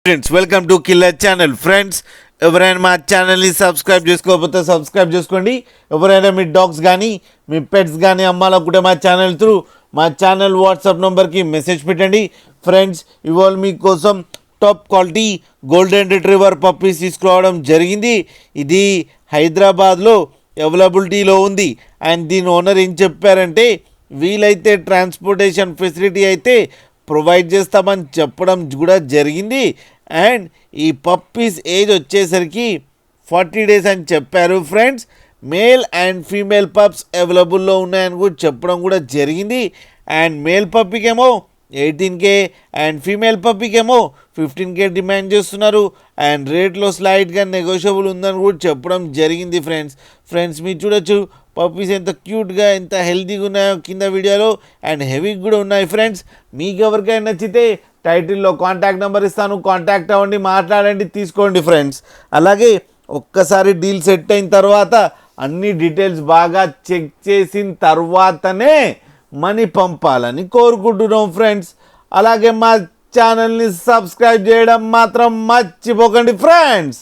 Friends welcome to killer channel. Friends ఎవరైనా మా ఛానల్ని సబ్స్క్రైబ్ చేసుకోకపోతే సబ్స్క్రైబ్ చేసుకోండి. ఎవరైనా మీ డాగ్స్ కానీ మీ పెట్స్ కానీ అమ్మాలనుకుంటే మా ఛానల్ త్రూ మా ఛానల్ వాట్సాప్ నెంబర్కి మెసేజ్ పెట్టండి. ఫ్రెండ్స్ ఇవాళ మీకోసం top quality golden retriever puppies తీసుకురావడం జరిగింది. ఇది హైదరాబాద్లో అవైలబిలిటీలో ఉంది. అండ్ దీని ఓనర్ ఏం చెప్పారంటే వీలైతే ట్రాన్స్పోర్టేషన్ ఫెసిలిటీ అయితే ప్రొవైడ్ చేస్తామని చెప్పడం కూడా జరిగింది. అండ్ ఈ పప్పీస్ ఏజ్ వచ్చేసరికి 40 days అని చెప్పారు. Friends male and female pups అవైలబుల్లో ఉన్నాయని కూడా చెప్పడం కూడా జరిగింది. అండ్ మేల్ పప్పీకేమో 18K అండ్ ఫీమేల్ పప్పీకేమో 15K డిమాండ్ చేస్తున్నారు. అండ్ రేట్లో స్లైడ్గా నెగోషియబుల్ ఉందని కూడా చెప్పడం జరిగింది. ఫ్రెండ్స్ మీరు చూడొచ్చు పప్పీస్ ఎంత క్యూట్గా ఎంత హెల్తీగా ఉన్నాయో కింద వీడియోలో. అండ్ హెవీగా కూడా ఉన్నాయి. ఫ్రెండ్స్ మీకు ఎవరికైనా నచ్చితే టైటిల్లో కాంటాక్ట్ నెంబర్ ఇస్తాను, కాంటాక్ట్ అవ్వండి, మాట్లాడండి, తీసుకోండి. ఫ్రెండ్స్ అలాగే ఒక్కసారి డీల్ సెట్ అయిన తర్వాత అన్ని డీటెయిల్స్ బాగా చెక్ చేసిన తర్వాతనే మనీ పంపాలని కోరుకుంటున్నాం. ఫ్రెండ్స్ అలాగే మా ఛానల్ని సబ్స్క్రైబ్ చేయడం మాత్రం మర్చిపోకండి. ఫ్రెండ్స్